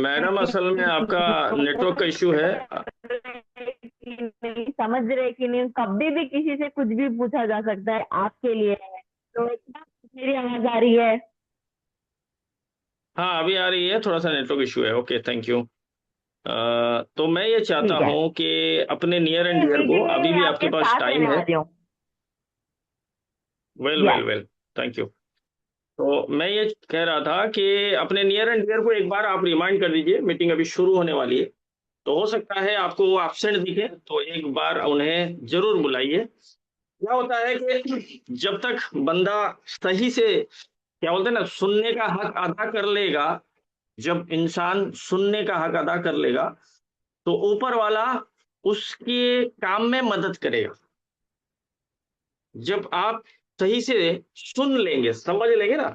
Madam, असल में आपका नेटवर्क का इश्यू है। नहीं समझ रहे कि नहीं, कभी भी किसी से कुछ भी पूछा जा सकता है, आपके लिए है तो क्या मेरी आवाज आ रही है? हाँ, अभी आ रही है। थोड़ा सा नेटवर्क इश्यू है। Okay, thank you. तो मैं ये चाहता ठीक है। हूँ कि अपने नियर एंड मैं डियर को, मीटिंग अभी में भी आपके आपके पास साथ टाइम रहने है। वाली हूँ। Well well yes. Well, thank you. तो मैं ये कह रहा था कि अपने नियर एंड डियर को एक बार आप रिमाइंड कर दीजिए, मीटिंग अभी शुरू होने वाली है। तो हो सकता है आपको वो एब्सेंट दिखे, तो एक बार उन्हें जरूर बुलाइए। क्या होता है कि जब तक बंदा सही से, क्या बोलते हैं ना, सुनने का हक अदा कर लेगा, जब इंसान सुनने का हक अदा कर लेगा, तो ऊपर वाला उसके काम में मदद करेगा। जब आप सही से सुन लेंगे, समझ लेंगे ना,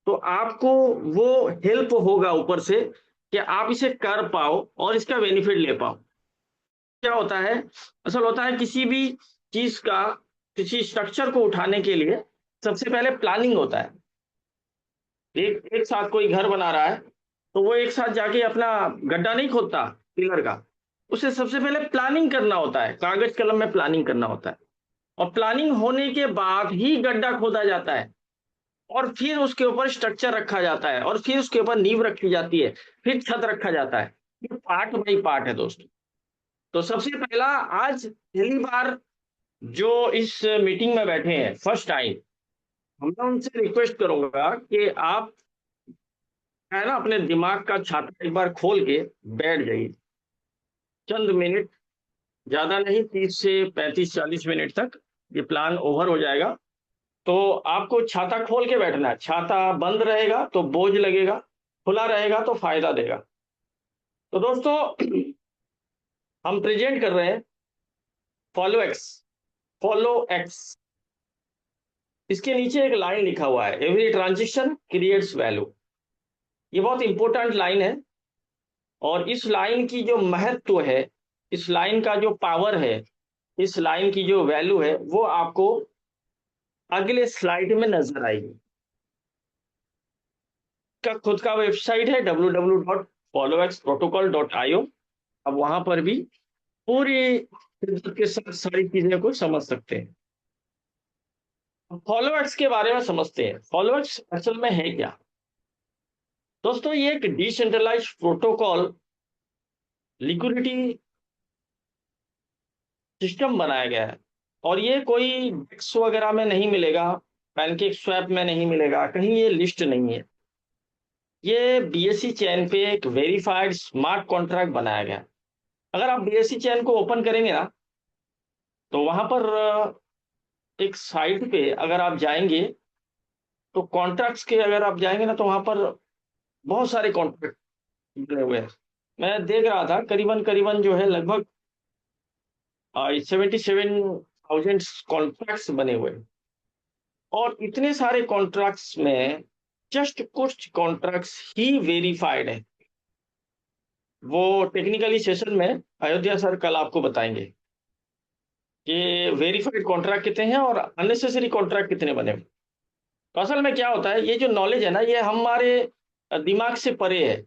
तो आपको वो हेल्प होगा ऊपर से कि आप इसे कर पाओ और इसका बेनिफिट ले पाओ। क्या होता है, असल होता है किसी भी चीज का, किसी स्ट्रक्चर को उठाने के लिए सबसे पहले प्लानिंग होता है। एक एक साथ कोई घर बना रहा है, तो वो एक साथ जाके अपना गड्ढा नहीं खोदता पिलर का। उसे सबसे पहले प्लानिंग करना होता है, कागज कलम में प्लानिंग करना होता है। और प्लानिंग होने के बाद ही गड्ढा खोदा जाता है, और फिर उसके ऊपर स्ट्रक्चर रखा जाता है, और फिर उसके ऊपर नींव रखी जाती है, फिर छत रखा जाता है। ये पार्ट बाई पार्ट है दोस्तों। तो सबसे पहला, आज पहली बार जो इस मीटिंग में बैठे हैं, फर्स्ट टाइम, मैं उनसे रिक्वेस्ट करूंगा कि आप है ना, अपने दिमाग का छाता एक बार खोल के बैठ जाइए। चंद मिनट, ज्यादा नहीं, 30 से 35 40 मिनट तक ये प्लान ओवर हो जाएगा। तो आपको छाता खोल के बैठना है। छाता बंद रहेगा तो बोझ लगेगा, खुला रहेगा तो फायदा देगा। तो दोस्तों, हम प्रेजेंट कर रहे हैं फॉलो एक्स। फॉलो एक्स, इसके नीचे एक लाइन लिखा हुआ है, एवरी ट्रांजिशन क्रिएट्स वैल्यू। ये बहुत इंपॉर्टेंट लाइन है। और इस लाइन की जो महत्व है, इस लाइन का जो पावर है, इस लाइन की जो वैल्यू है, वो आपको अगले स्लाइड में नजर आएगी। का खुद का वेबसाइट है www.followxprotocol.io। अब वहां पर भी पूरी शिद्दत के साथ सारी चीजें को समझ सकते हैं। फॉलोअर्स के बारे में समझते हैं। फॉलोअर्स असल में है क्या दोस्तों? ये एक डिसेंट्रलाइज प्रोटोकॉल लिक्विडिटी सिस्टम बनाया गया है। और ये कोई डेक्स वगैरह में नहीं मिलेगा, पैनकेक स्वैप में नहीं मिलेगा, कहीं ये लिस्ट नहीं है। ये बीएससी चेन पे एक वेरीफाइड स्मार्ट कॉन्ट्रैक्ट बनाया गया है। अगर आप बीएससी चेन को ओपन करेंगे ना, तो वहां पर एक साइट पे अगर आप जाएंगे, तो कॉन्ट्रैक्ट्स के अगर आप जाएंगे ना, तो वहां पर बहुत सारे कॉन्ट्रैक्ट बने हुए हैं। मैं देख रहा था, करीबन करीबन जो है, लगभग 77,000 कॉन्ट्रैक्ट्स बने हुए हैं। और इतने सारे कॉन्ट्रैक्ट्स में जस्ट कुछ कॉन्ट्रैक्ट्स ही वेरीफाइड है। वो टेक्निकली सेशन में अयोध्या सर कल आपको बताएंगे कि वेरीफाइड कॉन्ट्रैक्ट कितने हैं और अननेसेसरी कॉन्ट्रैक्ट कितने बने हुए। तो असल में क्या होता है, ये जो नॉलेज है ना, ये हमारे दिमाग से परे है।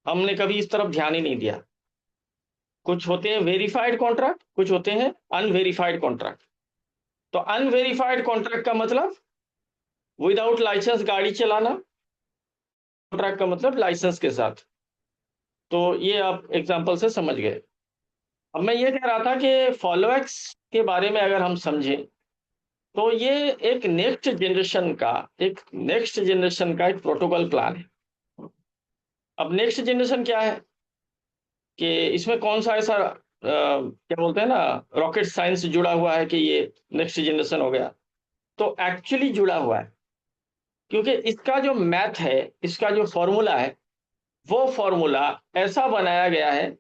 हमने कभी इस तरफ ध्यान ही नहीं दिया। कुछ होते हैं वेरीफाइड कॉन्ट्रैक्ट, कुछ होते हैं अनवेरीफाइड कॉन्ट्रैक्ट। तो अनवेरीफाइड कॉन्ट्रैक्ट का मतलब विदाउट लाइसेंस गाड़ी चलाना, कॉन्ट्रैक्ट का मतलब लाइसेंस के साथ। तो ये आप एग्जांपल से समझ गए। अब मैं ये कह रहा था कि फॉलोएक्स के बारे में अगर हम समझें, तो ये एक नेक्स्ट जनरेशन का एक प्रोटोकॉल प्लान है। अब नेक्स्ट जनरेशन क्या है कि इसमें कौन सा ऐसा क्या बोलते हैं ना, रॉकेट साइंस जुड़ा हुआ है कि ये नेक्स्ट जनरेशन हो गया? तो एक्चुअली जुड़ा हुआ है, क्योंकि इसका जो मैथ है, इसका जो फॉर्मूला है, वो फॉर्मूला ऐसा बनाया गया है,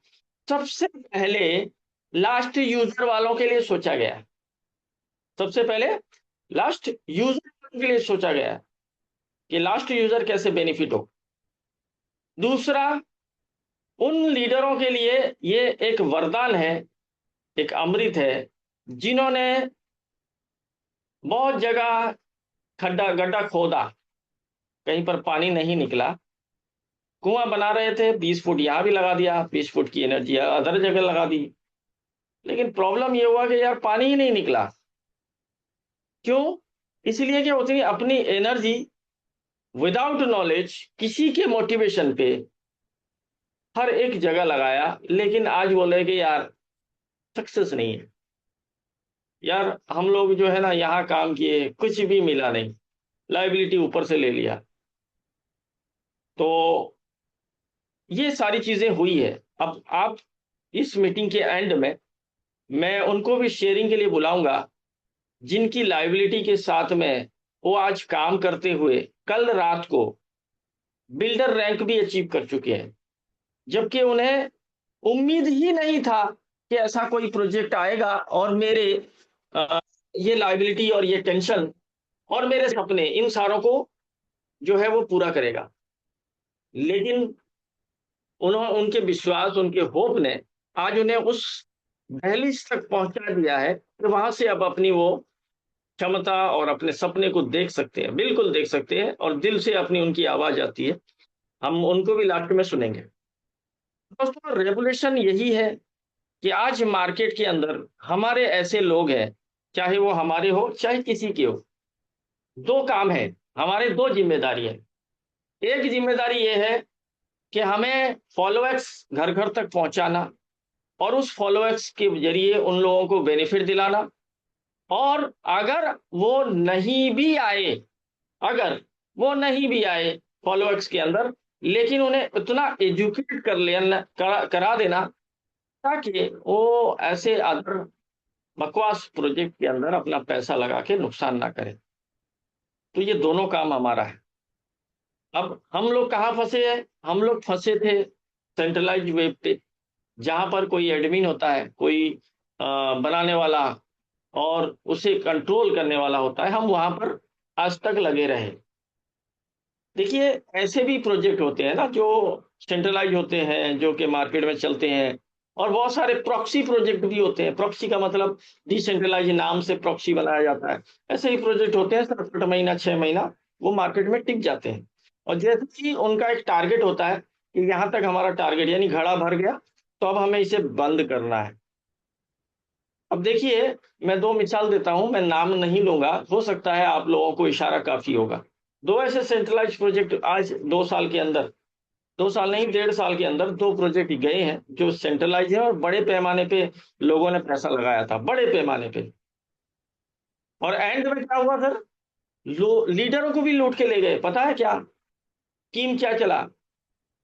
सबसे पहले लास्ट यूजर वालों के लिए सोचा गया है। सबसे पहले लास्ट यूजर के लिए सोचा गया है कि लास्ट यूजर कैसे बेनिफिट हो। दूसरा, उन लीडरों के लिए ये एक वरदान है, एक अमृत है, जिन्होंने बहुत जगह खड्डा गड्ढा खोदा, कहीं पर पानी नहीं निकला, कुआं बना रहे थे, 20 फुट यहाँ भी लगा दिया, 20 फुट की एनर्जी अदर जगह लगा दी, लेकिन प्रॉब्लम ये हुआ कि यार पानी ही नहीं निकला। क्यों? इसलिए कि उतनी अपनी एनर्जी विदाउट नॉलेज, किसी के मोटिवेशन पे हर एक जगह लगाया, लेकिन आज बोले कि यार सक्सेस नहीं है। यार हम लोग जो है ना यहाँ काम किए, कुछ भी मिला नहीं, लाइबिलिटी ऊपर से ले लिया। तो ये सारी चीजें हुई है। अब आप इस मीटिंग के एंड में मैं उनको भी शेयरिंग के लिए बुलाऊंगा, जिनकी लाइबिलिटी के साथ में वो आज काम करते हुए कल रात को बिल्डर रैंक भी अचीव कर चुके हैं, जबकि उन्हें उम्मीद ही नहीं था कि ऐसा कोई प्रोजेक्ट आएगा और मेरे अ, ये लाइबिलिटी और ये टेंशन और मेरे सपने इन सारों को जो है वो पूरा करेगा। लेकिन उनके विश्वास, उनके होप ने आज उन्हें उस दहलीज तक पहुंचा दिया है कि वहां से अब अपनी वो क्षमता और अपने सपने को देख सकते हैं, बिल्कुल देख सकते हैं, और दिल से अपनी उनकी आवाज आती है। हम उनको भी लास्ट में सुनेंगे। दोस्तों, रेवोल्यूशन यही है कि आज मार्केट के अंदर हमारे ऐसे लोग हैं, चाहे वो हमारे हो चाहे किसी के हो, दो काम है हमारे, दो जिम्मेदारी है। एक जिम्मेदारी ये है कि हमें फॉलोअर्स घर घर तक पहुंचाना और उस फॉलोअर्स के जरिए उन लोगों को बेनिफिट दिलाना। और अगर वो नहीं भी आए, अगर वो नहीं भी आए फॉलोअर्स के अंदर, लेकिन उन्हें इतना एजुकेट कर लेना, करा देना, ताकि वो ऐसे अदर बकवास प्रोजेक्ट के अंदर अपना पैसा लगा के नुकसान ना करे। तो ये दोनों काम हमारा है। अब हम लोग कहाँ फंसे हैं? हम लोग फंसे थे सेंट्रलाइज वेब पे, जहां पर कोई एडमिन होता है, कोई बनाने वाला और उसे कंट्रोल करने वाला होता है। हम वहां पर आज तक लगे रहे। देखिए, ऐसे भी प्रोजेक्ट होते हैं ना जो सेंट्रलाइज होते हैं, जो कि मार्केट में चलते हैं, और बहुत सारे प्रॉक्सी प्रोजेक्ट भी होते हैं। प्रॉक्सी का मतलब डिसेंट्रलाइज नाम से प्रॉक्सी बनाया जाता है। ऐसे ही प्रोजेक्ट होते हैं, 7-8 महीना 6 महीना वो मार्केट में टिक जाते हैं। और जैसे ही उनका एक टारगेट होता है कि यहाँ तक हमारा टारगेट, यानी घड़ा भर गया, तो अब हमें इसे बंद करना है। अब देखिए, मैं दो मिसाल देता हूं, मैं नाम नहीं लूंगा, हो सकता है आप लोगों को इशारा काफी होगा। दो ऐसे सेंट्रलाइज प्रोजेक्ट आज 2 साल के अंदर, 2 साल नहीं 1.5 साल के अंदर दो प्रोजेक्ट गए हैं जो सेंट्रलाइज है, और बड़े पैमाने पे लोगों ने पैसा लगाया था, बड़े पैमाने पे। और एंड में क्या हुआ सर? लीडरों को भी लूट के ले गए। पता है क्या स्कीम क्या चला?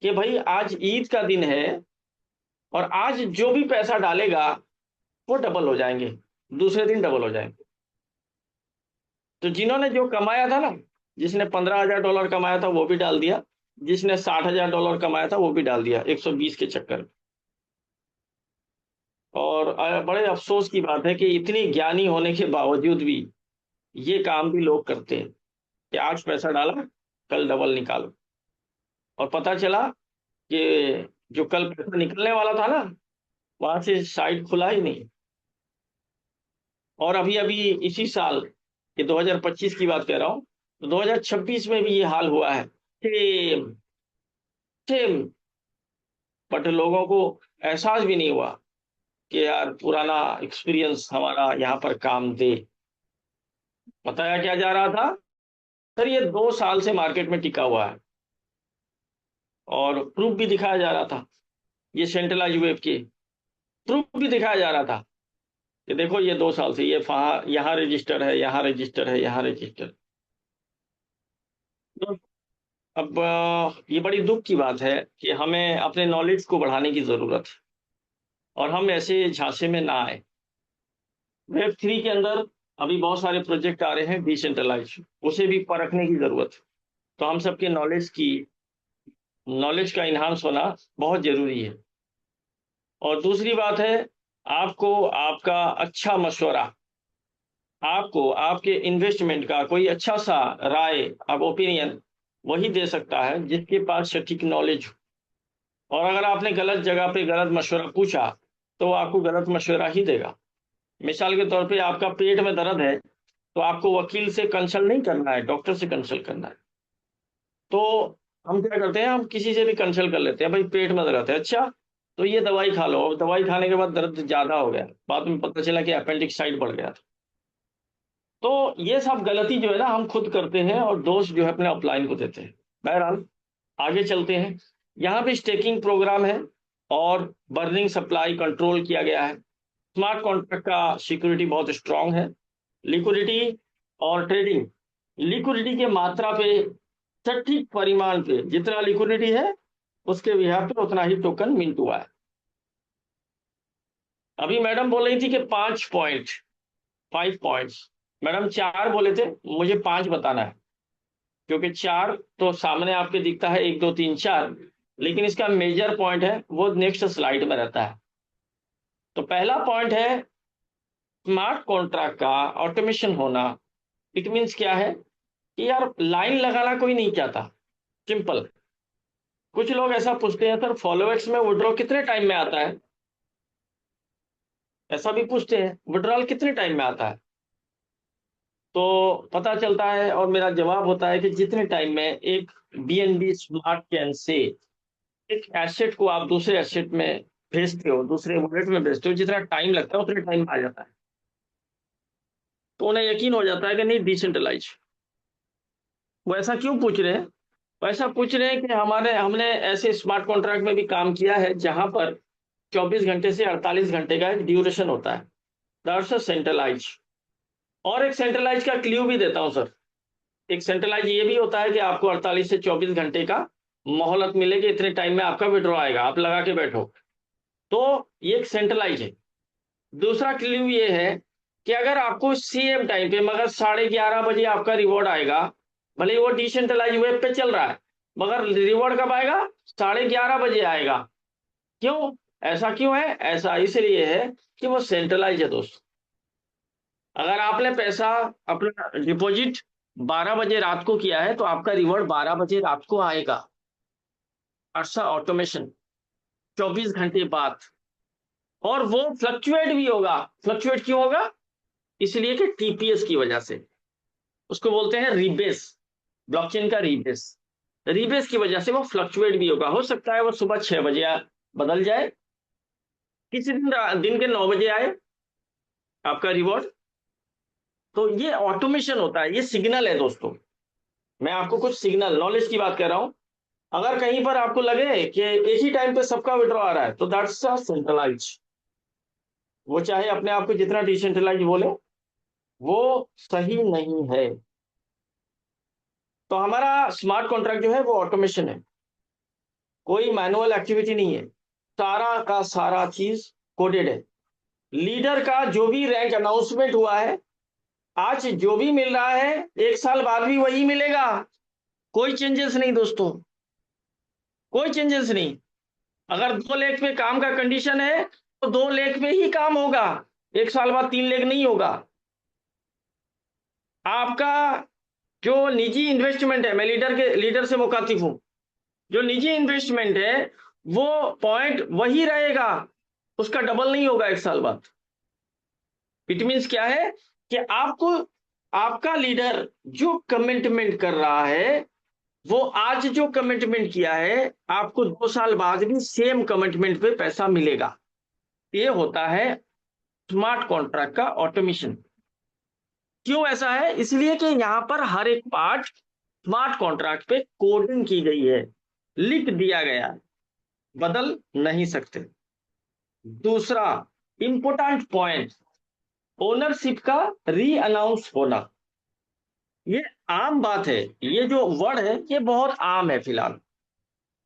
कि भाई आज ईद का दिन है, और आज जो भी पैसा डालेगा वो डबल हो जाएंगे, दूसरे दिन डबल हो जाएंगे। तो जिन्होंने जो कमाया था ना, जिसने $15,000 कमाया था वो भी डाल दिया, जिसने $60,000 कमाया था वो भी डाल दिया 120 के चक्कर में। और बड़े अफसोस की बात है कि इतनी ज्ञानी होने के बावजूद भी ये काम भी लोग करते हैं कि आज पैसा डाला, कल डबल निकालो। और पता चला कि जो कल पैसा निकलने वाला था ना, वहां से साइट खुला ही नहीं। और अभी अभी इसी साल, ये 2025 की बात कह रहा हूँ, तो 2026 में भी ये हाल हुआ है। Same same. बट लोगों को एहसास भी नहीं हुआ कि यार पुराना एक्सपीरियंस हमारा यहाँ पर काम दे। बताया क्या जा रहा था? सर ये 2 साल से मार्केट में टिका हुआ है, और प्रूफ भी दिखाया जा रहा था। ये सेंट्रलाइज वेब के प्रूफ भी दिखाया जा रहा था कि देखो ये 2 साल से ये यहाँ रजिस्टर है, यहाँ रजिस्टर है, यहाँ रजिस्टर। तो अब ये बड़ी दुख की बात है कि हमें अपने नॉलेज को बढ़ाने की जरूरत है, और हम ऐसे झांसे में ना आए। वेब 3 के अंदर अभी बहुत सारे प्रोजेक्ट आ रहे हैं डिसेंट्रलाइज, उसे भी परखने की जरूरत है। तो हम सबके नॉलेज का इन्हांस होना बहुत जरूरी है। और दूसरी बात है, आपको आपका अच्छा मशवरा, आपको आपके इन्वेस्टमेंट का कोई अच्छा सा राय, अब ओपिनियन वही दे सकता है जिसके पास सटीक नॉलेज हो। और अगर आपने गलत जगह पे गलत मशवरा पूछा, तो वो आपको गलत मशवरा ही देगा। मिसाल के तौर पे आपका पेट में दर्द है, तो आपको वकील से कंसल्ट नहीं करना है, डॉक्टर से कंसल्ट करना है। तो हम क्या करते हैं, हम किसी से भी कंसल्ट कर लेते हैं, भाई पेट में दर्द है, अच्छा तो ये दवाई खा लो। अब दवाई खाने के बाद दर्द ज्यादा हो गया, बाद में पता चला कि अपेंडिक्साइड बढ़ गया था। तो ये सब गलती जो है ना हम खुद करते हैं और दोष जो है अपने अपलाइन को देते हैं। बहरहाल आगे चलते हैं। यहाँ पे स्टेकिंग प्रोग्राम है और बर्निंग सप्लाई कंट्रोल किया गया है। स्मार्ट कॉन्ट्रैक्ट का सिक्योरिटी बहुत स्ट्रांग है। लिक्विडिटी और ट्रेडिंग, लिक्विडिटी के मात्रा पे, सटीक परिमाण पे, जितना लिक्विडिटी है उसके बिहार पे उतना ही टोकन मिंट हुआ है। अभी मैडम बोल रही थी कि 5 पॉइंट, 5 पॉइंट्स, मैडम 4 बोले थे, मुझे 5 बताना है, क्योंकि 4 तो सामने आपके दिखता है, 1 2 3 4, लेकिन इसका मेजर पॉइंट है वो नेक्स्ट स्लाइड में रहता है। तो पहला पॉइंट है स्मार्ट कॉन्ट्रैक्ट का ऑटोमेशन होना। इट मीन्स क्या है कि यार लाइन लगाना कोई नहीं चाहता, सिंपल। कुछ लोग ऐसा पूछते हैं, सर फॉलोअर्स में विड्रॉ कितने टाइम में आता है, ऐसा भी पूछते हैं, विड्रॉल कितने टाइम में आता है। तो पता चलता है और मेरा जवाब होता है कि जितने टाइम में एक बीएनबी स्मार्ट चेन से एक एसेट को आप दूसरे एसेट में भेजते हो, दूसरे वॉलेट में भेजते हो, जितना टाइम लगता है उतने टाइम में आ जाता है। तो उन्हें यकीन हो जाता है कि नहीं डिसेंट्रलाइज। वो ऐसा क्यों पूछ रहे हैं, वो ऐसा पूछ रहे हैं कि हमने ऐसे स्मार्ट कॉन्ट्रैक्ट में भी काम किया है जहां पर 24 घंटे से 48 घंटे का एक ड्यूरेशन होता है, दैट्स सेंट्रलाइज। और एक सेंट्रलाइज का क्ल्यू भी देता हूं सर। एक सेंट्रलाइज ये भी होता है कि आपको 48 से 24 घंटे का मोहलत मिलेगी, इतने टाइम में आपका विड्रॉ आएगा, आप लगा के बैठो। तो ये एक सेंट्रलाइज है। दूसरा क्ल्यू ये है कि अगर आपको सेम टाइम पे मगर 11:30 बजे आपका रिवॉर्ड आएगा, भले ही वो डिसेंट्रलाइज वेब पे चल रहा है, मगर रिवॉर्ड कब आएगा, 11:30 बजे आएगा। क्यों, ऐसा क्यों है, ऐसा इसलिए है कि वो सेंट्रलाइज है दोस्त। अगर आपने पैसा अपना डिपॉजिट 12 बजे रात को किया है तो आपका रिवॉर्ड 12 बजे रात को आएगा। अच्छा ऑटोमेशन 24 घंटे बाद, और वो फ्लक्चुएट भी होगा। फ्लक्चुएट क्यों होगा, इसलिए कि टीपीएस की वजह से, उसको बोलते हैं रीबेस, ब्लॉकचेन का रीबेस। रीबेस की वजह से वो फ्लक्चुएट भी होगा। हो सकता है वो सुबह 6 बजे बदल जाए, किसी दिन दिन के 9 बजे आए आपका रिवॉर्ड। तो ये ऑटोमेशन होता है, ये सिग्नल है दोस्तों। मैं आपको कुछ सिग्नल नॉलेज की बात कर रहा हूं। अगर कहीं पर आपको लगे कि एक ही टाइम पे सबका विड्रॉ आ रहा है तो दैट्स सेंट्रलाइज। वो चाहे अपने आप को जितना डिसेंट्रलाइज बोले, वो सही नहीं है। तो हमारा स्मार्ट कॉन्ट्रैक्ट जो है वो ऑटोमेशन है, कोई मैनुअल एक्टिविटी नहीं है, सारा का सारा चीज कोडेड है। लीडर का जो भी रैंक अनाउंसमेंट हुआ है, आज जो भी मिल रहा है 1 साल बाद भी वही मिलेगा, कोई चेंजेस नहीं दोस्तों, कोई चेंजेस नहीं। अगर 2 लाख पे काम का कंडीशन है तो 2 लाख पे ही काम होगा, 1 साल बाद 3 लाख नहीं होगा। आपका जो निजी इन्वेस्टमेंट है, मैं लीडर से मुखातिब हूं, जो निजी इन्वेस्टमेंट है वो पॉइंट वही रहेगा, उसका डबल नहीं होगा 1 साल बाद। इट मीन्स क्या है कि आपको आपका लीडर जो कमिटमेंट कर रहा है, वो आज जो कमिटमेंट किया है आपको 2 साल बाद भी सेम कमिटमेंट पे पैसा मिलेगा। ये होता है स्मार्ट कॉन्ट्रैक्ट का ऑटोमेशन। क्यों ऐसा है, इसलिए कि यहां पर हर एक पार्ट स्मार्ट कॉन्ट्रैक्ट पे कोडिंग की गई है, लिख दिया गया है, बदल नहीं सकते। दूसरा इंपोर्टेंट पॉइंट, ओनरशिप का री अनाउंस होना। ये आम बात है, ये जो वर्ड है ये बहुत आम है, फिलहाल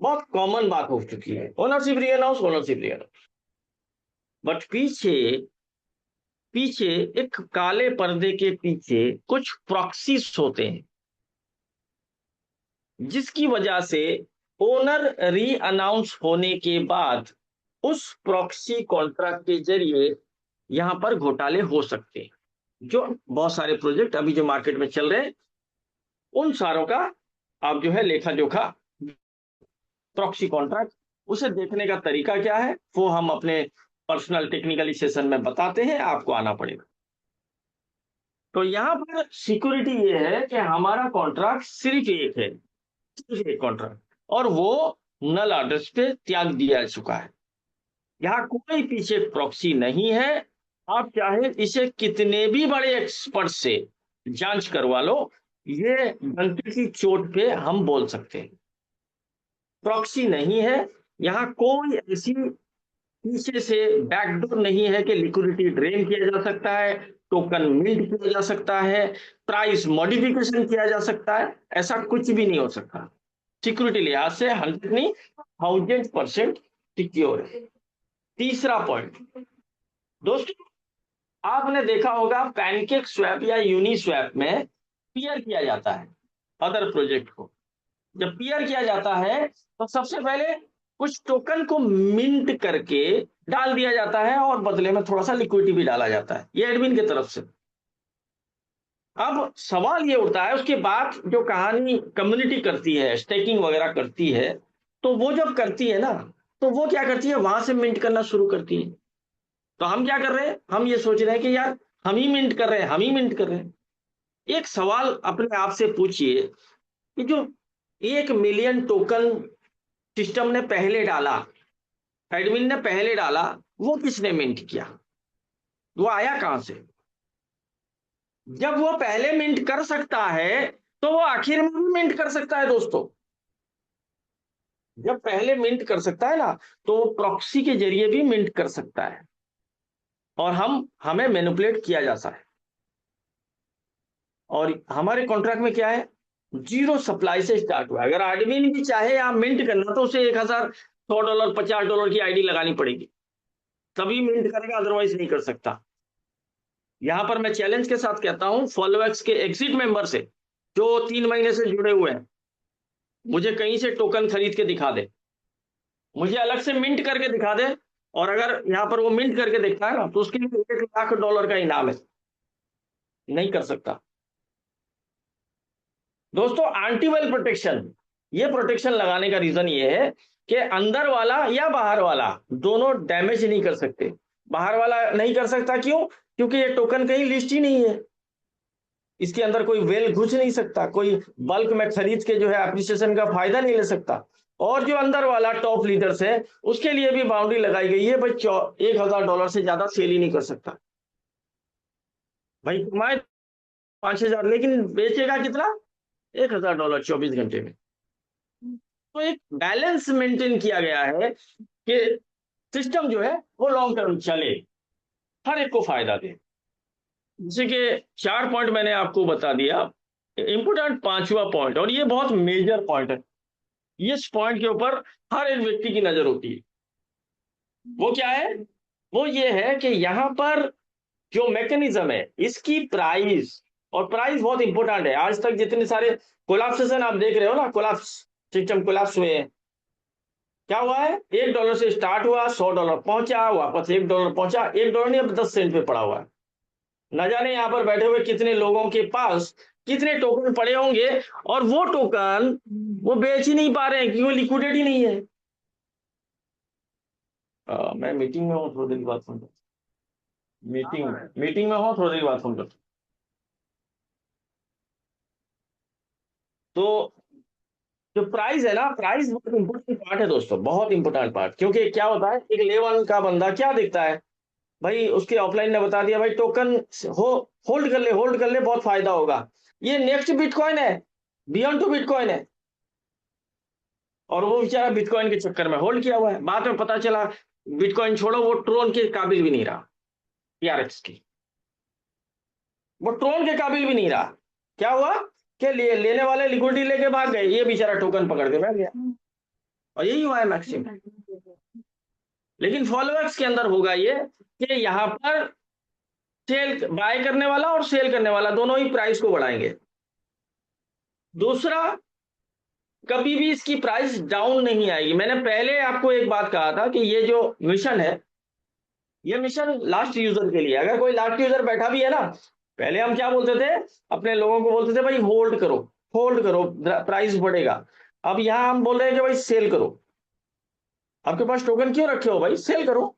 बहुत कॉमन बात हो चुकी है, ओनरशिप री अनाउंस, ओनरशिप री अनाउंस। बट पीछे पीछे एक काले पर्दे के पीछे कुछ प्रॉक्सीज होते हैं, जिसकी वजह से ओनर री अनाउंस होने के बाद उस प्रॉक्सी कॉन्ट्रैक्ट के जरिए यहां पर घोटाले हो सकते हैं। जो बहुत सारे प्रोजेक्ट अभी जो मार्केट में चल रहे हैं उन सारों का आप जो है लेखा जोखा, प्रॉक्सी कॉन्ट्रैक्ट, उसे देखने का तरीका क्या है वो हम अपने पर्सनल टेक्निकली सेशन में बताते हैं, आपको आना पड़ेगा। तो यहां पर सिक्योरिटी ये है कि हमारा कॉन्ट्रैक्ट सिर्फ एक है, सिर्फ एक कॉन्ट्रैक्ट, और वो नल ऑर्डर्स पे त्याग दिया जा चुका है। यहाँ कोई पीछे प्रॉक्सी नहीं है। आप चाहे इसे कितने भी बड़े एक्सपर्ट से जांच करवा लो, ये डंके की चोट पे हम बोल सकते हैं प्रॉक्सी नहीं है। यहाँ कोई ऐसी पीछे से बैकडोर नहीं है कि लिक्विडिटी ड्रेन किया जा सकता है, टोकन मिल्ट किया जा सकता है, प्राइस मॉडिफिकेशन किया जा सकता है, ऐसा कुछ भी नहीं हो सकता। सिक्योरिटी लिहाज से 100 नहीं 1000% सिक्योर है। तीसरा पॉइंट दोस्तों, आपने देखा होगा पैनकेक स्वैप या यूनी स्वैप में पीयर किया जाता है अदर प्रोजेक्ट को। जब पीयर किया जाता है तो सबसे पहले कुछ टोकन को मिंट करके डाल दिया जाता है और बदले में थोड़ा सा लिक्विडिटी भी डाला जाता है, ये एडमिन की तरफ से। अब सवाल ये उठता है उसके बाद जो कहानी कम्युनिटी करती है, स्टेकिंग वगैरह करती है, तो वो जब करती है ना, तो वो क्या करती है, वहां से मिंट करना शुरू करती है। तो हम क्या कर रहे हैं, हम ये सोच रहे हैं कि यार हम ही मिंट कर रहे हैं, हम ही मिंट कर रहे हैं। एक सवाल अपने आप से पूछिए कि जो 1 मिलियन टोकन सिस्टम ने पहले डाला, एडमिन ने पहले डाला, वो किसने मिंट किया, वो आया कहां से? जब वो पहले मिंट कर सकता है तो वो आखिर में भी मिंट कर सकता है दोस्तों। जब पहले मिंट कर सकता है ना, तो वो प्रॉक्सी के जरिए भी मिंट कर सकता है और हमें मैनिपुलेट किया जाता है। और हमारे कॉन्ट्रैक्ट में क्या है, 0 सप्लाई से स्टार्ट हुआ है। अगर एडमिन भी चाहे आप मिंट करना तो उसे $1000, $100, $50 की आईडी लगानी पड़ेगी, तभी मिंट करेगा, अदरवाइज नहीं कर सकता। यहां पर मैं चैलेंज के साथ कहता हूं फॉलोएक्स के एग्जिट मेंबर से जो 3 महीने से जुड़े हुए हैं, मुझे कहीं से टोकन खरीद के दिखा दे, मुझे अलग से मिंट करके दिखा दे, और अगर यहां पर वो मिंट करके देखता है ना तो उसके लिए $1 लाख का इनाम है। नहीं कर सकता दोस्तों। एंटीवायरल प्रोटेक्शन, ये प्रोटेक्शन लगाने का रीजन ये है कि अंदर वाला या बाहर वाला दोनों डैमेज नहीं कर सकते। बाहर वाला नहीं कर सकता क्यों? क्योंकि ये टोकन कहीं लिस्ट ही नहीं है, इसके अंदर कोई वेल घुस नहीं सकता, कोई बल्क में खरीद के जो है एप्रिसिएशन का फायदा नहीं ले सकता। और जो अंदर वाला टॉप लीडर्स है उसके लिए भी बाउंड्री लगाई गई है, भाई $1000 से ज्यादा सेल ही नहीं कर सकता। भाई कमाए 5000, लेकिन बेचेगा कितना, $1000 24 घंटे में। तो एक बैलेंस मेंटेन किया गया है कि सिस्टम जो है वो लॉन्ग टर्म चले, हर एक को फायदा दे। जैसे कि 4 पॉइंट मैंने आपको बता दिया, इंपोर्टेंट 5वां पॉइंट, और ये बहुत मेजर पॉइंट है, इस पॉइंट के ऊपर हर एक व्यक्ति की नजर होती है। वो क्या है, वो ये है कि यहां पर जो मैकेनिज्म है इसकी प्राइस, और प्राइस बहुत इंपॉर्टेंट है। आज तक जितने सारे कोलैप्सेशन आप देख रहे हो ना, कोलैप्स, सिस्टम कोलैप्स हुए हैं, क्या हुआ है, $1 से स्टार्ट हुआ, $100 पहुंचा, वापस $1 पहुंचा, $1 नहीं अब 10 सेंट पे पड़ा हुआ है। न जाने यहां पर बैठे हुए कितने लोगों के पास कितने टोकन पड़े होंगे, और वो टोकन वो बेच ही नहीं पा रहे हैं क्योंकि लिक्विडेट ही नहीं है। मैं मीटिंग में हूँ, थोड़ी देर की बात सुन, मीटिंग में हूँ, थोड़ी देर की बात सुन। तो जो प्राइस है ना, प्राइस बहुत इंपॉर्टेंट पार्ट है दोस्तों, बहुत इंपॉर्टेंट पार्ट। क्योंकि क्या होता है, एक लेवल का बंदा क्या देखता है, भाई उसके ऑफलाइन ने बता दिया भाई टोकन हो, होल्ड कर ले, होल्ड कर ले, बहुत फायदा होगा, ये नेक्स्ट बिटकॉइन है, बियॉन्ड टू बिटकॉइन है, और वो बेचारा बिटकॉइन के चक्कर में होल्ड किया हुआ है। बाद में पता चला बिटकॉइन छोड़ो, वो ट्रोन के काबिल भी नहीं रहा, पीआरएक्स की, वो ट्रोन के काबिल भी नहीं रहा। क्या हुआ कि लेने वाले लिक्विडिटी लेके भाग गए, ये बेचारा टोकन पकड़ के बैठ गया, और यही हुआ है मैक्सिमम। लेकिन फॉलोअर्स के अंदर होगा ये कि यहाँ पर सेल, बाय करने वाला और सेल करने वाला दोनों ही प्राइस को बढ़ाएंगे। दूसरा, कभी भी इसकी प्राइस डाउन नहीं आएगी। मैंने पहले आपको एक बात कहा था कि ये जो मिशन है, ये मिशन लास्ट यूजर के लिए। अगर कोई लास्ट यूजर बैठा भी है ना, पहले हम क्या बोलते थे, अपने लोगों को बोलते थे भाई होल्ड करो, होल्ड करो, प्राइस बढ़ेगा। अब यहां हम बोल रहे हैं कि भाई सेल करो। आपके पास टोकन क्यों रखे हो भाई, सेल करो।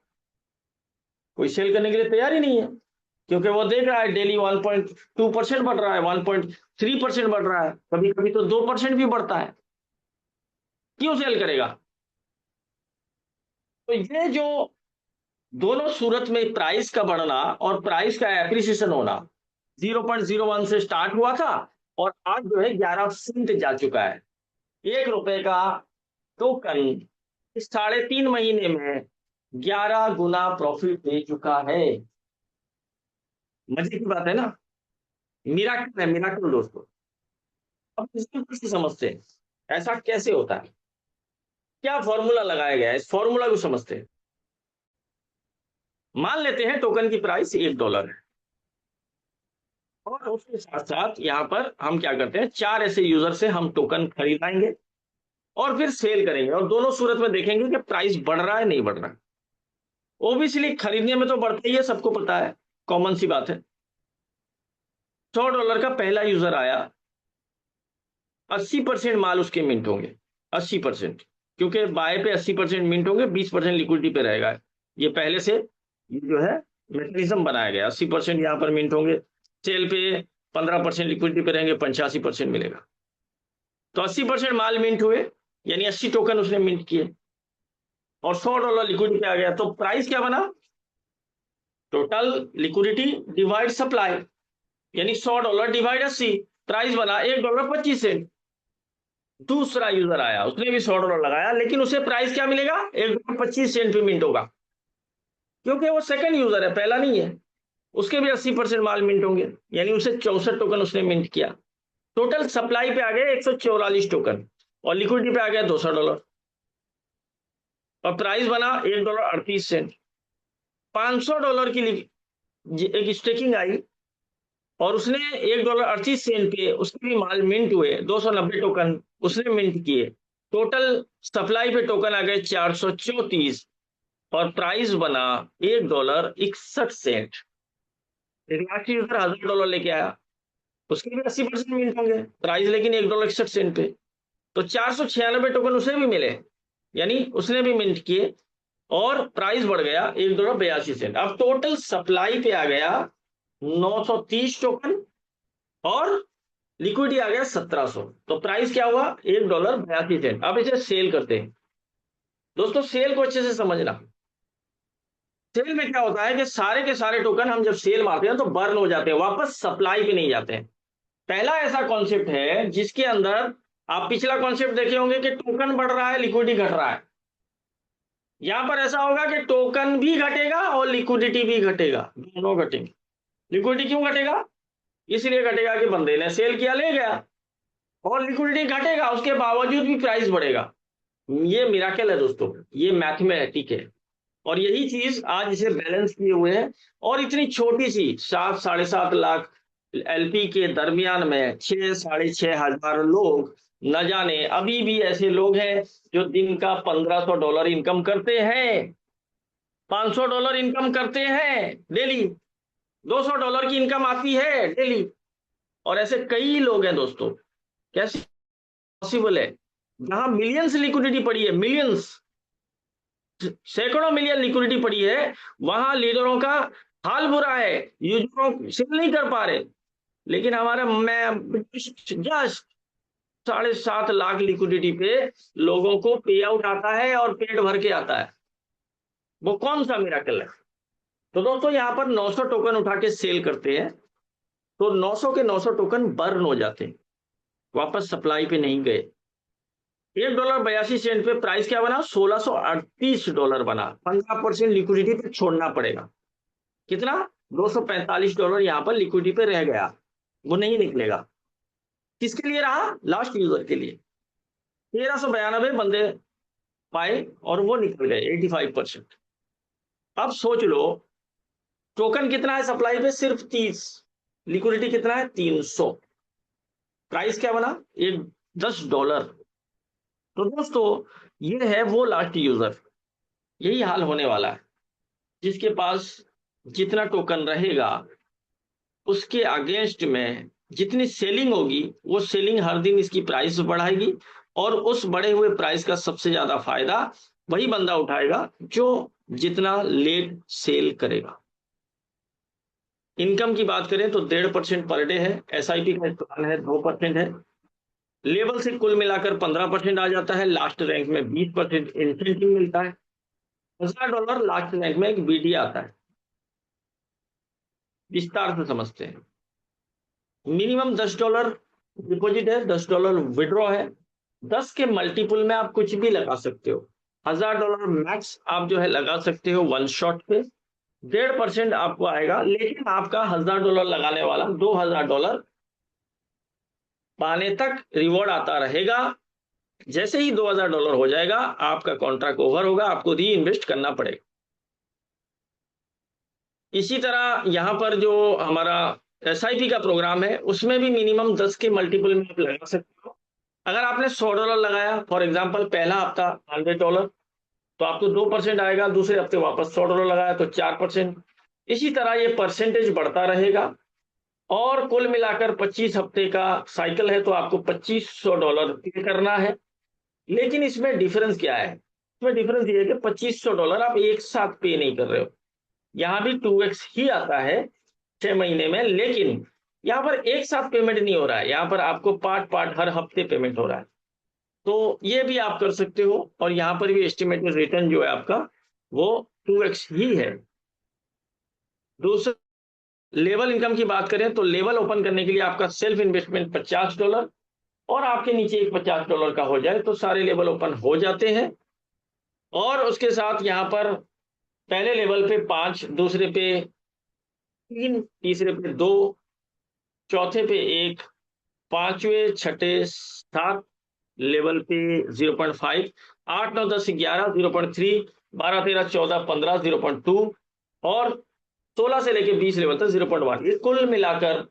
कोई सेल करने के लिए तैयार ही नहीं है, क्योंकि वो देख रहा है डेली 1.2% बढ़ रहा है, 1.3% बढ़ रहा है, कभी कभी तो 2% भी बढ़ता है। क्यों सेल करेगा? तो ये जो दोनों सूरत में प्राइस का बढ़ना और प्राइस का एप्रिसिएशन होना 0.01 से स्टार्ट हुआ था और आज जो है 11 सेंट जा चुका है। 1 रुपए का टोकन इस 3.5 महीने में 11 गुना प्रॉफिट दे चुका है। मजे की बात है ना, मिराकल है, मिराकल दोस्तों। अब इसको कैसे समझते हैं, ऐसा कैसे होता है, क्या फॉर्मूला लगाया गया है, इस फॉर्मूला को समझते हैं। मान लेते हैं टोकन की प्राइस $1 है और उसके साथ साथ यहाँ पर हम क्या करते हैं, 4 ऐसे यूजर से हम टोकन खरीदाएंगे और फिर सेल करेंगे और दोनों सूरत में देखेंगे कि प्राइस बढ़ रहा है नहीं बढ़ रहा है। ओबियसली खरीदने में तो बढ़ता ही है, सबको पता है, कॉमन सी बात है। $100 का पहला यूजर आया, 80% माल उसके मिंट होंगे, 80%, क्योंकि बाय पे 80% मिंट होंगे, 20% लिक्विडिटी पे रहेगा। ये पहले से ये जो है मैकेनिज्म बनाया गया, 80% यहाँ पर मिंट होंगे, सेल पे 15% लिक्विडिटी पे रहेंगे, 85% मिलेगा। तो 80% माल मिंट हुए, यानी 80 टोकन उसने मिंट किए और $100 लिक्विडिटी पे आ गया। तो प्राइस क्या बना, टोटल लिक्विडिटी डिवाइड सप्लाई, यानी $100 डिवाइड 80, प्राइस बना $1.25। दूसरा यूजर आया, उसने भी $100 लगाया, लेकिन उसे प्राइस क्या मिलेगा, $1.25 पे मिंट होगा, क्योंकि वो सेकंड यूजर है, पहला नहीं है। उसके भी 80% माल मिंट होंगे, यानी उसे 64 टोकन उसने मिंट किया। टोटल सप्लाई पे आ गए 144 टोकन और लिक्विडिटी पे आ गया $200 और प्राइस बना $1.38। $500 की एक स्टेकिंग आई और उसने $1.38 पे उसके भी माल मिंट हुए, 290 टोकन उसने मिंट किए। टोटल सप्लाई पे टोकन आ गए 434 और प्राइस बना $1.61। लास्ट यूजर $1000 लेके आया, उसके भी 80% मिंट होंगे, प्राइस लेकिन $1.61 पे। तो 496 टोकन उसे भी मिले, यानी उसने भी मिंट किए और प्राइस बढ़ गया $1.82। अब टोटल सप्लाई पे आ गया 930 टोकन और लिक्विडिटी आ गया 1700। तो प्राइस क्या हुआ, $1.82। अब इसे सेल करते हैं दोस्तों, सेल को अच्छे से समझना। सेल में क्या होता है कि सारे के सारे टोकन हम जब सेल मारते हैं तो बर्न हो जाते हैं, वापस सप्लाई पे नहीं जाते हैं। पहला ऐसा कॉन्सेप्ट है जिसके अंदर आप पिछला कॉन्सेप्ट देखे होंगे कि टोकन बढ़ रहा है, लिक्विडिटी घट रहा है। यहां पर ऐसा होगा कि टोकन भी घटेगा और लिक्विडिटी भी घटेगा, दोनों घटेंगे। लिक्विडिटी क्यों घटेगा, इसलिए घटेगा कि बंदे ने सेल किया, ले गया, और लिक्विडिटी घटेगा, उसके बावजूद भी प्राइस बढ़ेगा। ये मिराकल है दोस्तों, ये मैथमेटिक है। और यही चीज आज इसे बैलेंस किए हुए है। और इतनी छोटी सी 7-7.5 लाख एलपी के दरमियान में 6-6.5 हजार लोग, न जाने अभी भी ऐसे लोग हैं जो दिन का $1500 इनकम करते हैं, $500 इनकम करते हैं डेली, $200 की इनकम आती है डेली। और ऐसे कई लोग हैं दोस्तों। कैसे पॉसिबल है, जहां मिलियंस लिक्विडिटी पड़ी है, मिलियंस, सैकड़ों मिलियन लिक्विडिटी पड़ी है, वहां लीडरों का हाल बुरा है, यूजरों सेल नहीं कर पा रहे। लेकिन हमारा मैं जस्ट 7.5 लाख लिक्विडिटी पे लोगों को पे आउट आता है और पेट भर के आता है। वो कौन सा मिराकल है? तो दोस्तों यहाँ पर 900 टोकन उठा के सेल करते हैं तो 900 के 900 टोकन बर्न हो जाते हैं, वापस सप्लाई पे नहीं गए। $1.82 पे प्राइस क्या बना, $1638 बना। 15% लिक्विडिटी पे छोड़ना पड़ेगा, कितना, $245 यहाँ पर लिक्विडिटी पे रह गया, वो नहीं निकलेगा। किसके लिए रहा, लास्ट यूजर के लिए। 1392 बंदे पाए और वो निकल गए 85%। अब सोच लो, टोकन कितना है सप्लाई पे, सिर्फ 30, लिक्विडिटी कितना है, 300, प्राइस क्या बना, $10। तो दोस्तों ये है वो लास्ट यूजर। यही हाल होने वाला है, जिसके पास जितना टोकन रहेगा उसके अगेंस्ट में जितनी सेलिंग होगी, वो सेलिंग हर दिन इसकी प्राइस बढ़ाएगी और उस बढ़े हुए प्राइस का सबसे ज्यादा फायदा वही बंदा उठाएगा जो जितना लेट सेल करेगा। इनकम की बात करें तो 1.5% पर डे है, एसआईपी का प्लान है 2% है। लेवल से कुल मिलाकर 15% आ जाता है, लास्ट रैंक में 20% इंसेंटिव मिलता है। $1000 लास्ट रैंक में एक बीडी आता है। विस्तार से समझते हैं। मिनिमम $10 डिपॉजिट है, $10 विड्रॉ है। 10 के मल्टीपल में आप कुछ भी लगा सकते हो। $1000 मैक्स आप जो है लगा सकते हो वन शॉट पे। 1.5% आपको आएगा, लेकिन आपका $1000 लगाने वाला $2000 पाने तक रिवॉर्ड आता रहेगा। जैसे ही $2000 हो जाएगा, आपका कॉन्ट्रैक्ट ओवर होगा, आपको री इन्वेस्ट करना पड़ेगा। इसी तरह यहाँ पर जो हमारा एसआईपी का प्रोग्राम है, उसमें भी मिनिमम 10 के मल्टीपल में आप लगा सकते हो। अगर आपने $100 लगाया, फॉर एग्जाम्पल पहला हफ्ता $100, तो आपको 2% आएगा। दूसरे हफ्ते वापस $100 लगाया तो 4%। इसी तरह ये परसेंटेज बढ़ता रहेगा, और कुल मिलाकर 25 हफ्ते का साइकिल है, तो आपको $2500 पे करना है। लेकिन इसमें डिफरेंस क्या है? इसमें डिफरेंस ये है कि $2500 आप एक साथ पे नहीं कर रहे हो। यहाँ भी 2x ही आता है 6 महीने में, लेकिन यहाँ पर एक साथ पेमेंट नहीं हो रहा है। यहाँ पर आपको पार्ट पार्ट हर हफ्ते पेमेंट हो रहा है। तो ये भी आप कर सकते हो, और यहाँ पर भी एस्टिमेटेड रिटर्न जो है आपका वो 2x ही है। दूसरा, लेवल इनकम की बात करें तो लेवल ओपन करने के लिए आपका सेल्फ इन्वेस्टमेंट $50 और आपके नीचे एक $50 का हो जाए तो सारे लेवल ओपन हो जाते हैं। और उसके साथ यहाँ पर पहले लेवल पे 5, दूसरे पे 3, तीसरे पे 2, चौथे पे 1, पांचवें, छठे, 7 लेवल पे 0.5, 8, 9, 10, 11 0.3, 12, 13, 14, 15 0.2 और 16 से लेके 20 लेवल तक 0.1। ये कुल मिलाकर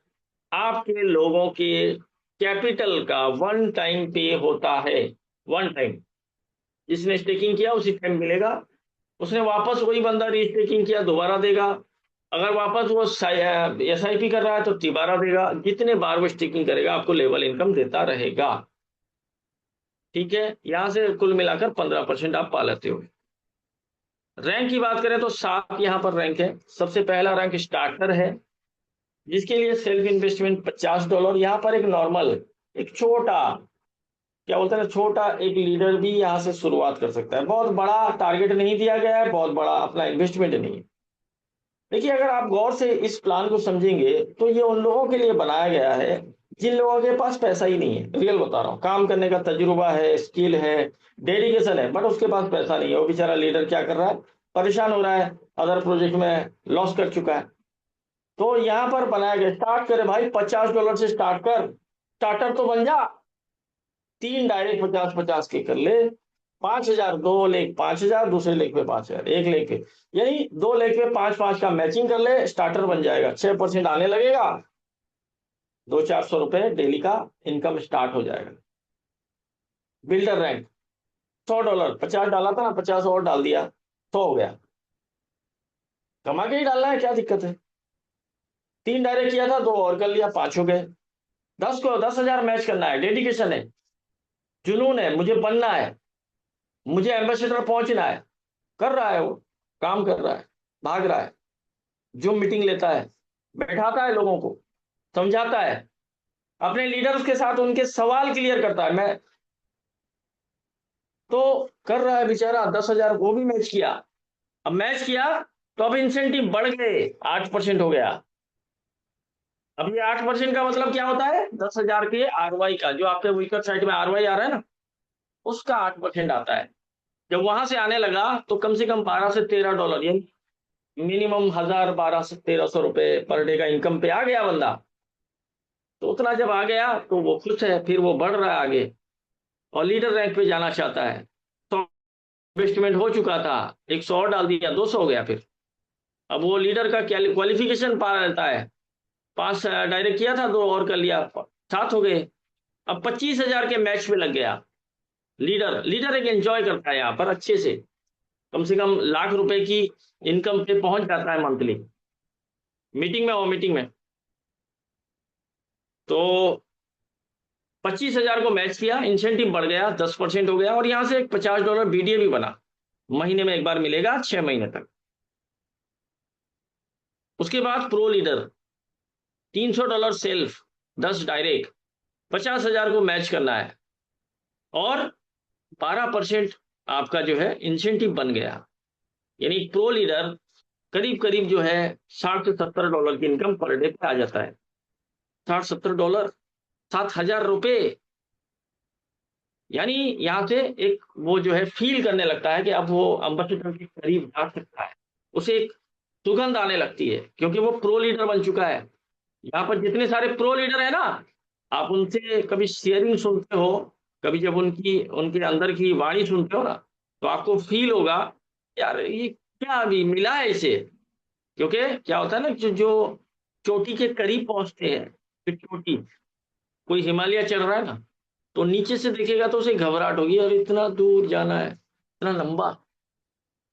आपके लोगों के कैपिटल का वन टाइम पे होता है। वन टाइम जिसने स्टेकिंग किया उसी टाइम मिलेगा। उसने वापस वही बंदा रीस्टेकिंग किया दोबारा देगा। अगर वापस वो एसआईपी कर रहा है तो तिबारा देगा। जितने बार वो स्टेकिंग करेगा आपको लेवल इनकम देता रहेगा। ठीक है, यहां से कुल मिलाकर 15% आप पा लेते हो। रैंक की बात करें तो 7 यहाँ पर रैंक है। सबसे पहला रैंक स्टार्टर है, जिसके लिए सेल्फ इन्वेस्टमेंट $50। यहाँ पर एक नॉर्मल, एक छोटा, क्या बोलते हैं ना, छोटा एक लीडर भी यहाँ से शुरुआत कर सकता है। बहुत बड़ा टारगेट नहीं दिया गया है, बहुत बड़ा अपना इन्वेस्टमेंट नहीं है। देखिए, अगर आप गौर से इस प्लान को समझेंगे तो ये उन लोगों के लिए बनाया गया है जिन लोगों के पास पैसा ही नहीं है। रियल बता रहा हूँ, काम करने का तजुर्बा है, स्किल है, डेडिकेशन है, बट उसके पास पैसा नहीं है। वो बेचारा लीडर क्या कर रहा है, परेशान हो रहा है, अदर प्रोजेक्ट में लॉस कर चुका है। तो यहाँ पर बनाया गया, स्टार्ट करे भाई, $50 से स्टार्ट कर, स्टार्टर तो बन जा। 3 डायरेक्ट 50-50 के कर ले। 5,000, 2 लेख 5,000, दूसरे लेख पे 5,000, एक लेख पे, यानी 2 लेख पे 5-5 का मैचिंग कर ले, स्टार्टर बन जाएगा। 6% आने लगेगा, 200-400 रुपए डेली का इनकम स्टार्ट हो जाएगा। बिल्डर रैंक $100, 50 डाला था ना, 50 और डाल दिया, 100 हो गया। कमा के ही डालना है, क्या दिक्कत है। 3 डायरेक्ट किया था, 2 और कर लिया, 5 हो गए। 10 को 10,000 मैच करना है, डेडिकेशन है, जुनून है, मुझे बनना है, मुझे एम्बेसडर पहुंचना है। कर रहा है, वो काम कर रहा है, भाग रहा है, जो मीटिंग लेता है, बैठाता है लोगों को, समझाता है, अपने लीडर्स के साथ उनके सवाल क्लियर करता है। मैं तो कर रहा है बेचारा, 10,000 वो भी मैच किया। अब मैच किया तो अब इंसेंटिव बढ़ गए, 8% हो गया। अब ये 8% का मतलब क्या होता है, 10,000 के आरवाई का, जो आपके विकर साइड में आरवाई आ रहा है ना, उसका 8% आता है। जब वहां से आने लगा तो कम से कम $12 से $13, यानी मिनिमम 1,000, 1,200 से 1,300 रुपए पर डे का इनकम पे आ गया बंदा। तो उतना जब आ गया तो वो खुश है, फिर वो बढ़ रहा है आगे और लीडर रैंक पे जाना चाहता है। तो इन्वेस्टमेंट हो चुका था, 100 और डाल दिया, 200 हो गया। फिर अब वो लीडर का क्या क्वालिफिकेशन पा रहता है, 5 डायरेक्ट किया था, 2 और कर लिया, 7 हो गए। अब 25,000 के मैच में लग गया। लीडर लीडर एक एंजॉय करता है यहाँ पर अच्छे से कम लाख रुपए की इनकम पे पहुंच जाता है मंथली। मीटिंग में तो 25,000 को मैच किया, इंसेंटिव बढ़ गया, 10% हो गया, और यहां से एक $50 बीडीए भी बना। महीने में एक बार मिलेगा, 6 महीने तक। उसके बाद प्रो लीडर $300 सेल्फ, 10 डायरेक्ट, 50,000 को मैच करना है और 12% आपका जो है इंसेंटिव बन गया। यानी प्रो लीडर करीब करीब जो है $60 से $70 की इनकम पर डे पे आ जाता है। $60-70, $7,000। यानी यहाँ से एक वो जो है फील करने लगता है कि अब वो एम्बेसडर के करीब जा सकता है, उसे एक सुगंध आने लगती है क्योंकि वो प्रो लीडर बन चुका है। यहाँ पर जितने सारे प्रो लीडर है ना, आप उनसे कभी शेयरिंग सुनते हो, कभी जब उनकी उनके अंदर की वाणी सुनते हो ना, तो आपको फील होगा यार ये क्या अभी मिला है इसे। क्योंकि क्या होता है ना, जो चोटी के करीब पहुंचते हैं, जो चोटी, कोई हिमालय चढ़ रहा है ना, तो नीचे से देखेगा तो उसे घबराहट होगी, और इतना दूर जाना है, इतना लंबा।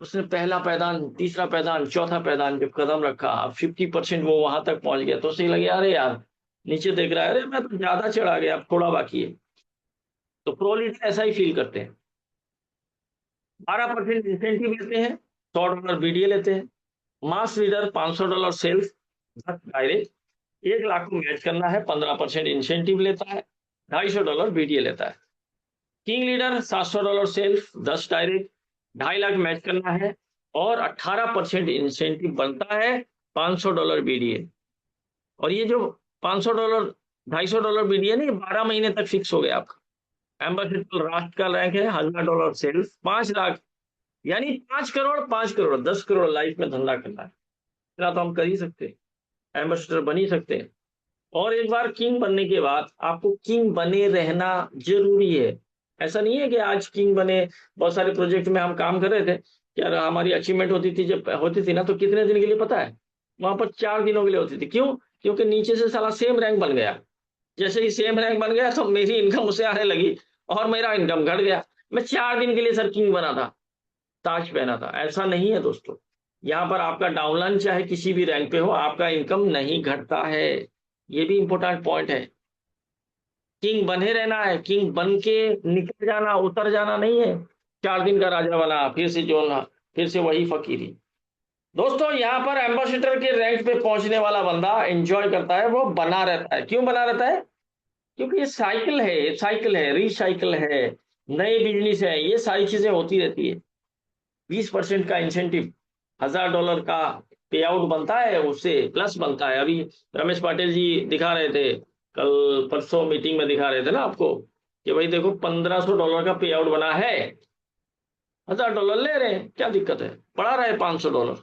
उसने पहला पैदान, तीसरा पैदान, चौथा पैदान जब कदम रखा, अब 50% वो वहां तक पहुंच गया, तो उसे लगे अरे यार, नीचे देख रहा है, अरे मैं तो ज्यादा चढ़ा गया, अब थोड़ा बाकी है। तो प्रो लीडर ऐसा ही फील करते हैं। 12% इंसेंटिव लेते हैं, $100 बीडीए लेते हैं। Mass leader $500 sales, 10 direct, 1 lakh को मैच करना है, 15% इंसेंटिव लेता है, $250 बीडीए लेता है। King leader $700 sales, 10 direct, 2.5 lakh match करना है और 18% इंसेंटिव बनता है, $500 बीडीए। और ये जो $500, $250 बीडीए नहीं, 12 महीने तक फिक्स हो गया आपका। एम्बेसडर राष्ट्र का रैंक है, $1,000 सेल्स, 5 लाख, यानी 5 करोड़, 5 करोड़, 10 करोड़ लाइफ में धंधा करना है। इतना तो हम कर ही सकते हैं, एम्बेसडर बन ही सकते हैं। और एक बार किंग बनने के बाद आपको किंग बने रहना जरूरी है। ऐसा नहीं है कि आज किंग बने, बहुत सारे प्रोजेक्ट में हम काम कर रहे थे, यार हमारी अचीवमेंट होती थी, जब होती थी ना, तो कितने दिन के लिए पता है, वहां पर 4 दिनों के लिए होती थी। क्यों? क्योंकि नीचे से साला सेम रैंक बन गया। जैसे ही सेम रैंक बन गया तो मेरी इनकम उससे आने लगी और मेरा इनकम घट गया। मैं 4 दिन के लिए सर किंग बना था, ताज पहना था। ऐसा नहीं है दोस्तों, यहाँ पर आपका डाउनलाइन चाहे किसी भी रैंक पे हो, आपका इनकम नहीं घटता है। ये भी इंपॉर्टेंट पॉइंट है। किंग बने रहना है, किंग बन के निकल जाना, उतर जाना नहीं है। 4 दिन का राजा बना, फिर से जोलना, फिर से वही फकीरी। दोस्तों, यहाँ पर एम्बेसडर के रैंक पे पहुंचने वाला बंदा एंजॉय करता है, वो बना रहता है। क्यों बना रहता है? क्योंकि ये साइकिल है, ये साइकिल है, रिसाइकिल है, नए बिजनेस है, ये सारी चीजें होती रहती है। 20% का इंसेंटिव, $1,000 का पे आउट बनता है, उससे प्लस बनता है। अभी रमेश पाटिल जी दिखा रहे थे, कल परसों मीटिंग में दिखा रहे थे ना आपको, कि भाई देखो $1,500 का पे आउट बना है, $1,000 ले रहे हैं, क्या दिक्कत है, पड़ा रहे $500।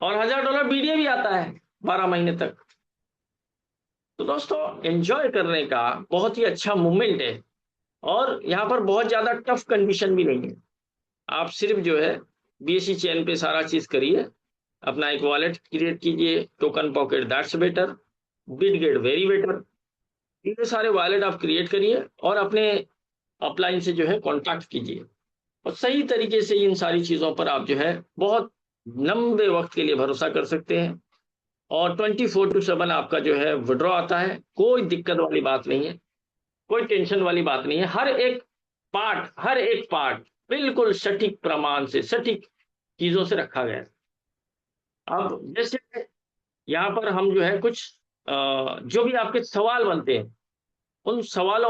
और $1,000 बीडीए भी आता है 12 महीने तक। तो दोस्तों, एंजॉय करने का बहुत ही अच्छा मूवमेंट है। और यहाँ पर बहुत ज्यादा टफ कंडीशन भी नहीं है। आप सिर्फ जो है बीएससी चेन पे सारा चीज करिए, अपना एक वॉलेट क्रिएट कीजिए, token pocket that's better, Bitget very better, ये सारे वॉलेट आप क्रिएट करिए और अपने अपलाइन से जो है कॉन्टैक्ट कीजिए। और सही तरीके से इन सारी चीजों पर आप जो है बहुत लंबे वक्त के लिए भरोसा कर सकते हैं। और 24/7 आपका जो है विड्रॉ आता है, कोई दिक्कत वाली बात नहीं है, कोई टेंशन वाली बात नहीं है। हर एक पार्ट बिल्कुल सटीक प्रमाण से, सटीक चीजों से रखा गया है। अब जैसे यहाँ पर हम जो है कुछ जो भी आपके सवाल बनते हैं, उन सवालों